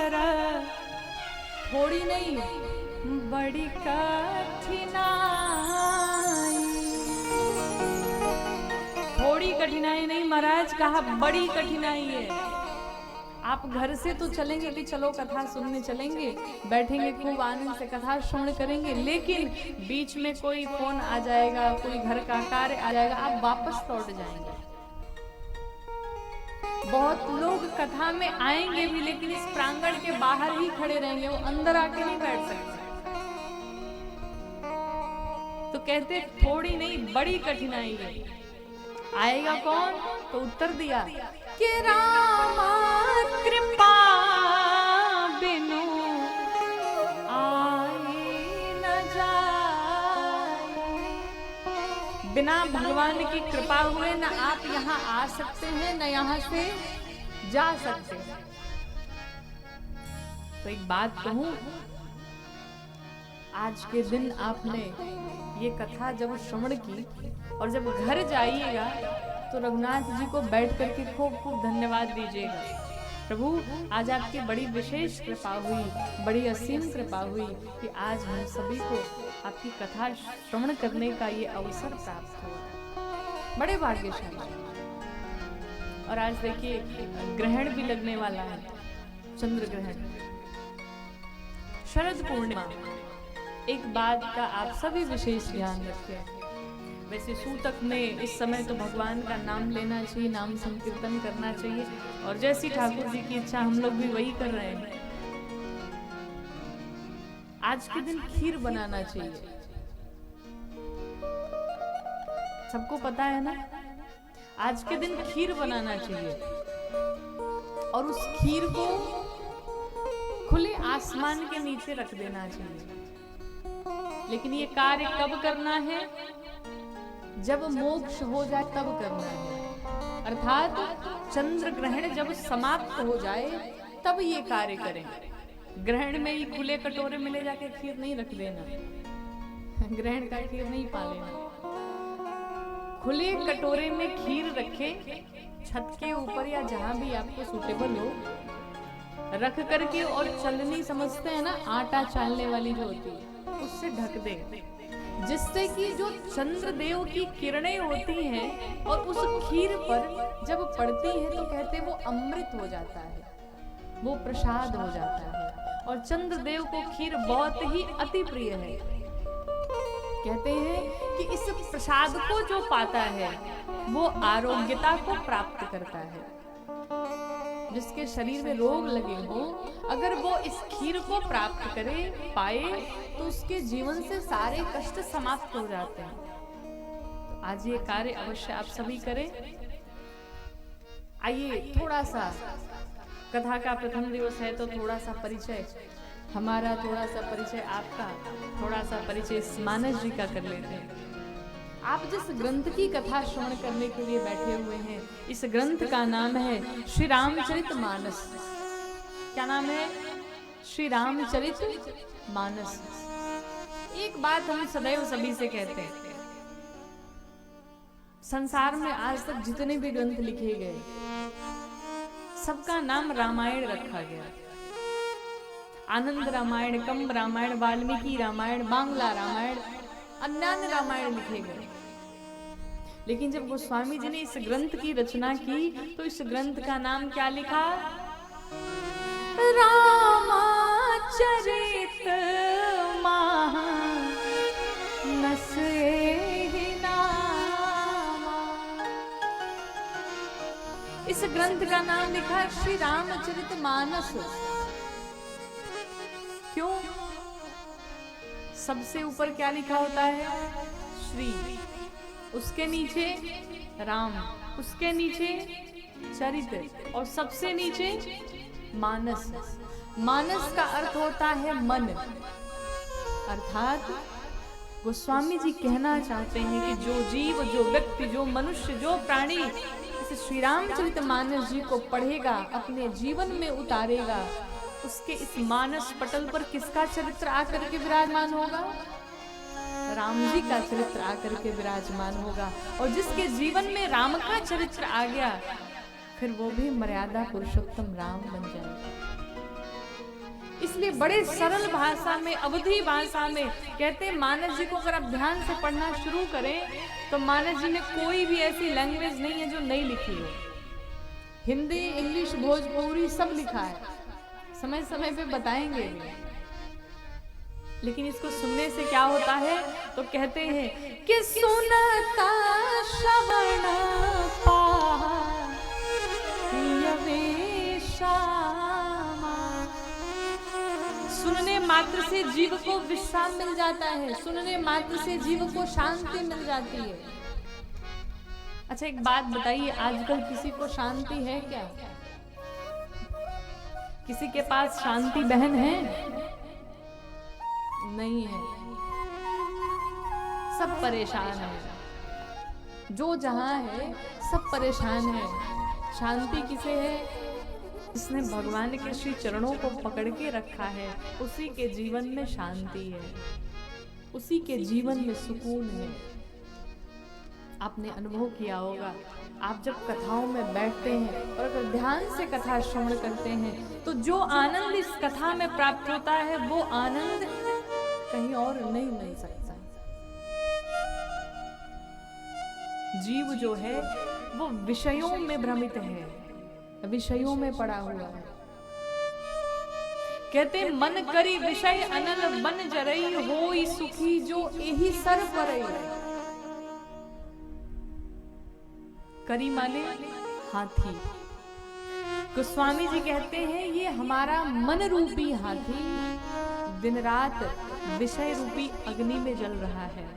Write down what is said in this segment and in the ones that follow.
पर थोड़ी नहीं बड़ी कठिनाई। थोड़ी कठिनाई नहीं महाराज, कहा बड़ी कठिनाई है। आप घर से तो चलेंगे कि चलो कथा सुनने चलेंगे, बैठेंगे खूब आनंद से कथा श्रवण करेंगे, लेकिन बीच में कोई फोन आ जाएगा, कोई घर का कार्य आ जाएगा, आप वापस लौट जाएंगे। बहुत लोग कथा में आएंगे भी, लेकिन इस प्रांगण के बाहर ही खड़े रहेंगे, वो अंदर आके नहीं बैठ सकते। तो कहते थोड़ी नहीं बड़ी कठिनाई है। आएगा कौन? तो उत्तर दिया कि रामा कृपा बिनु आई न जाए। बिना भगवान की कृपा हुए न आप यहाँ आ सकते हैं, न यहाँ से जा सकते हैं। तो एक बात कहूं, आज के दिन आपने ये कथा जब श्रवण की और जब घर जाइएगा तो रघुनाथ जी को बैठ करके खूब खूब धन्यवाद दीजिएगा। प्रभु आज आपकी बड़ी विशेष कृपा हुई, बड़ी असीम कृपा हुई कि आज हम सभी को आपकी कथा श्रवण करने का ये अवसर प्राप्त हुआ। बड़े भाग्यशाली। और आज देखिए ग्रहण भी लगने वाला है, चंद्र ग्रहण, शरद पूर्णिमा। एक बात का आप सभी विशेष ध्यान रखें। वैसे सूतक में इस समय तो भगवान का नाम लेना चाहिए, नाम संकीर्तन करना चाहिए, और जैसी ठाकुर जी की इच्छा हम लोग भी वही कर रहे हैं। आज के दिन खीर बनाना चाहिए, सबको पता है ना। आज के दिन खीर बनाना चाहिए और उस खीर को खुले आसमान के नीचे रख देना चाहिए। लेकिन ये कार्य कब करना है? जब मोक्ष हो जाए तब करना है, अर्थात चंद्र ग्रहण जब समाप्त हो जाए तब ये कार्य करें। ग्रहण में ही खुले कटोरे में ले जाके खीर नहीं रख देना, ग्रहण का खीर नहीं पा लेना। खुले कटोरे में खीर रखे, छत के ऊपर या जहां भी आपको सूटेबल हो रख करके, और चलनी समझते हैं ना, आटा चालने वाली जो होती है, उससे ढक दे, जिससे कि जो चंद्रदेव की किरणें होती हैं और उस खीर पर जब पड़ती हैं तो कहते हैं वो अमृत हो जाता है, वो प्रसाद हो जाता है। और चंद्रदेव को खीर बहुत ही अति प्रिय है। कहते हैं कि इस प्रसाद को जो पाता है वो आरोग्यता को प्राप्त करता है। जिसके शरीर में रोग लगे हो, अगर वो इस खीर को प्राप्त करे, पाए, तो उसके जीवन से सारे कष्ट समाप्त हो जाते हैं। तो आज ये कार्य अवश्य आप सभी करें। आइए थोड़ा सा, कथा का प्रथम दिवस है तो थोड़ा सा परिचय हमारा, थोड़ा सा परिचय आपका, थोड़ा सा परिचय मानस जी का कर लेते हैं। आप जिस ग्रंथ की कथा श्रवण करने के लिए बैठे हुए हैं, इस ग्रंथ का नाम है श्री रामचरितमानस। क्या नाम है? श्री रामचरितमानस। एक बात हम सदैव सभी से कहते हैं, संसार में आज तक जितने भी ग्रंथ लिखे गए सबका नाम रामायण रखा गया। आनंद रामायण, कंब रामायण, वाल्मीकि रामायण, बांग्ला रामायण, अन्य रामायण लिखे गए। लेकिन जब गोस्वामी जी ने इस ग्रंथ की रचना की तो इस ग्रंथ का नाम क्या लिखा? रामचरित मानस नामा। इस ग्रंथ का नाम लिखा श्री रामचरितमानस। क्यों? सबसे ऊपर क्या लिखा होता है? श्री, उसके नीचे राम, उसके नीचे चरित्र, और सबसे नीचे मानस। मानस का अर्थ होता है मन। अर्थात गोस्वामी जी कहना चाहते हैं कि जो जीव, जो व्यक्ति, जो मनुष्य, जो प्राणी इस श्री रामचरितमानस जी को पढ़ेगा, अपने जीवन में उतारेगा, उसके इस मानस पटल पर किसका चरित्र आकर के विराजमान होगा? राम जी का चरित्र आकर के विराजमान होगा। और जिसके जीवन में राम का चरित्र आ गया, फिर वो भी मर्यादा पुरुषोत्तम राम बन जाएगा। बड़े सरल भाषा में, अवधी भाषा में कहते मानस जी को अगर आप ध्यान से पढ़ना शुरू करें तो मानस जी ने कोई भी ऐसी लैंग्वेज नहीं है जो नहीं लिखी हो। हिंदी, इंग्लिश, भोजपुरी सब लिखा है, समय समय पे बताएंगे भी। लेकिन इसको सुनने से क्या होता है तो कहते हैं कि सुनता श्रवण सुनने मात्र से जीव को विश्राम मिल जाता है, सुनने मात्र से जीव को शांति मिल जाती है। अच्छा एक बात बताइए, आजकल किसी को शांति है क्या? किसी के पास शांति बहन है? नहीं है, सब परेशान है। जो जहां है सब परेशान है। शांति किसे है? जिसने भगवान के श्री चरणों को पकड़ के रखा है, उसी के जीवन में शांति है, उसी के जीवन में सुकून है। आपने अनुभव किया होगा, आप जब कथाओं में बैठते हैं और अगर ध्यान से कथा श्रवण करते हैं तो जो आनंद इस कथा में प्राप्त होता है वो आनंद कहीं और नहीं मिल सकता। जीव जो है वो विषयों में भ्रमित है, विषयों में पड़ा हुआ है। कहते मन करी विषय अनल बन जरई, होई सुखी जो एही सर परई। करी माने हाथी। गोस्वामी जी कहते हैं ये हमारा मन रूपी हाथी दिन रात विषय रूपी अग्नि में जल रहा है।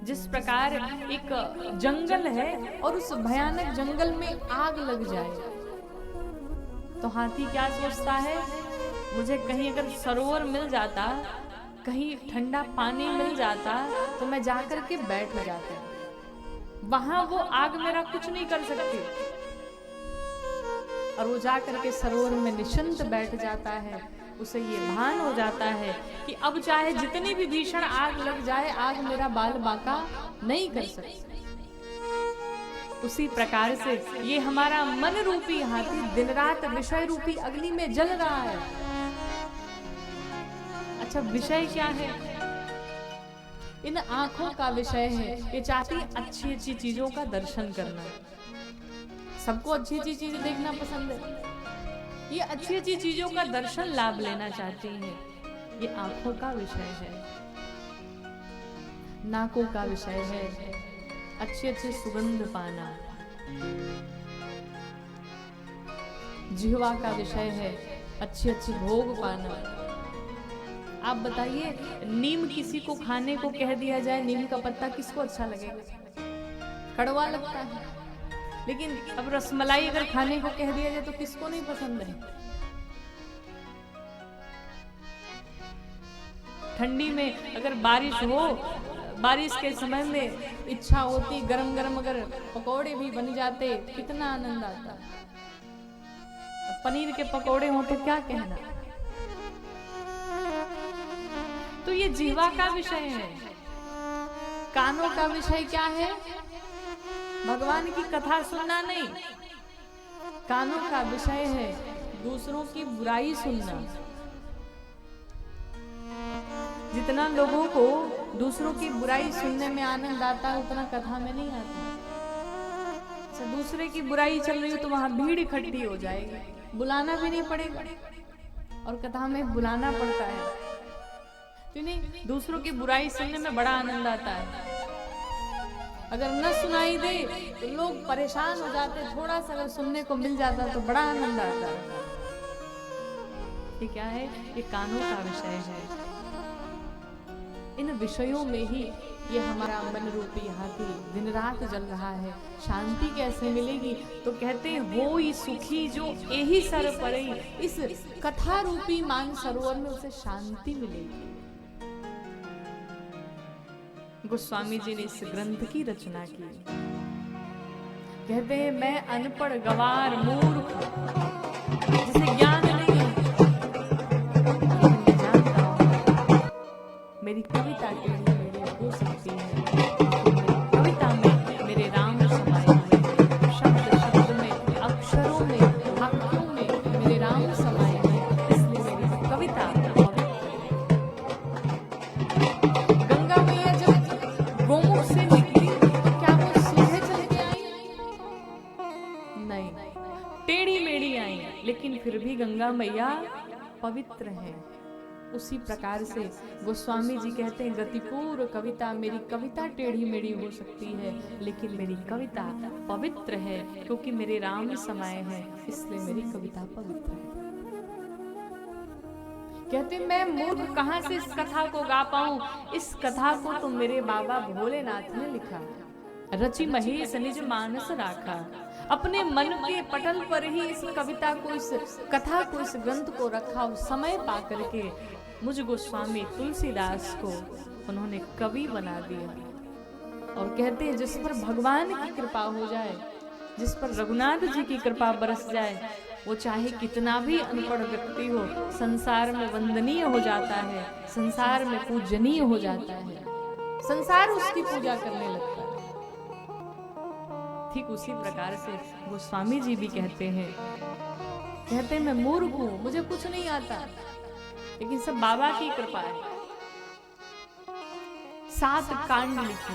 जिस प्रकार एक जंगल है और उस भयानक जंगल में आग लग जाए तो हाथी क्या सोचता है, मुझे कहीं अगर सरोवर मिल जाता, कहीं ठंडा पानी मिल जाता तो मैं जाकर के बैठ जाता। वहां वो आग मेरा कुछ नहीं कर सकती और वो जाकर के सरोवर में निश्चिंत बैठ जाता है। उसे ये भान हो जाता है कि अब चाहे जितनी भी भीषण आग लग जाए, आग मेरा बाल बाका नहीं कर सकती। उसी प्रकार से ये हमारा मन रूपी हाथी दिन रात विषय रूपी अग्नि में जल रहा है। अच्छा विषय क्या है? इन आंखों का विषय है, ये चाहती अच्छी अच्छी चीजों का दर्शन करना। सबको अच्छी अच्छी चीजें देखना पसंद है, ये अच्छी अच्छी चीजों का दर्शन लाभ लेना चाहती है। ये आंखों का विषय है, नाकों का विषय है, अच्छे अच्छे सुगंध पाना। जिह्वा का विषय है, अच्छी अच्छी भोग पाना। आप बताइए, नीम किसी को खाने को कह दिया जाए, नीम का पत्ता किसको अच्छा लगेगा? कड़वा लगता है। लेकिन अब रसमलाई अगर खाने को कह दिया जाए तो किसको नहीं पसंद है? ठंडी में अगर बारिश हो, बारिश के समय में इच्छा होती गरम गरम अगर पकौड़े भी बन जाते, कितना आनंद आता। पनीर के पकौड़े हो तो क्या कहना। तो ये जीवा का विषय है। कानों का विषय क्या है? भगवान की कथा सुनना नहीं, कानों का विषय है दूसरों की बुराई सुनना। जितना लोगों को दूसरों की बुराई सुनने में आनंद आता है उतना कथा में नहीं आता। अच्छा, दूसरे की बुराई चल रही हो तो वहां भीड़ इकट्ठी हो जाएगी, बुलाना भी नहीं पड़ेगा और कथा में बुलाना पड़ता है। तो नहीं, दूसरों की बुराई सुनने में बड़ा आनंद आता है। अगर न सुनाई दे तो लोग परेशान हो जाते, थोड़ा सा अगर सुनने को मिल जाता तो बड़ा आनंद आता है। ये क्या है? ये कानों का विषय है। इन विषयों में ही ये हमारा मन रूपी हाथी दिन रात जल रहा है। शांति कैसे मिलेगी? तो कहते हैं वो ही सुखी जो यही सर परई। इस कथा रूपी मान सरोवर में उसे शांति मिलेगी। गोस्वामी जी ने इस ग्रंथ की रचना की। कहते हैं मैं अनपढ़ गवार मूर्ख जिसे ज्ञान नहीं है, लेकिन मैं जानता हूं मेरी कविता के लिए मेरी हो सकती है। मेरी कविता में मेरे राम समाये हुए, शब्द शब्द में, अक्षरों में, वाक्यों में मेरे राम समाये हैं। इसलिए मेरी कविता लेकिन फिर भी गंगा मैया पवित्र है। उसी प्रकार से गोस्वामी जी कहते हैं, गतिपूर्व कविता, मेरी कविता टेढ़ी मेढ़ी हो सकती है लेकिन मेरी कविता पवित्र है, क्योंकि मेरे राम समाये हैं, इसलिए मेरी कविता पवित्र है। कहते मैं मूर्ख कहां से इस कथा को गा पाऊं, इस कथा को तो मेरे बाबा भोलेनाथ ने लिखा। रचि महेश निज मानस राखा, अपने मन के पटल पर ही इस कविता को, इस कथा को, इस ग्रंथ को रखा। उस समय पा करके मुझ गोस्वामी तुलसीदास को उन्होंने कवि बना दिया। और कहते हैं जिस पर भगवान की कृपा हो जाए, जिस पर रघुनाथ जी की कृपा बरस जाए, वो चाहे कितना भी अनपढ़ व्यक्ति हो, संसार में वंदनीय हो जाता है, संसार में पूजनीय हो जाता है, संसार उसकी पूजा करने लगता है। ठीक उसी प्रकार से गोस्वामी जी भी कहते हैं मैं मूर्ख हूं, मुझे कुछ नहीं आता, लेकिन सब बाबा की कृपा है। 7 कांड लिखे।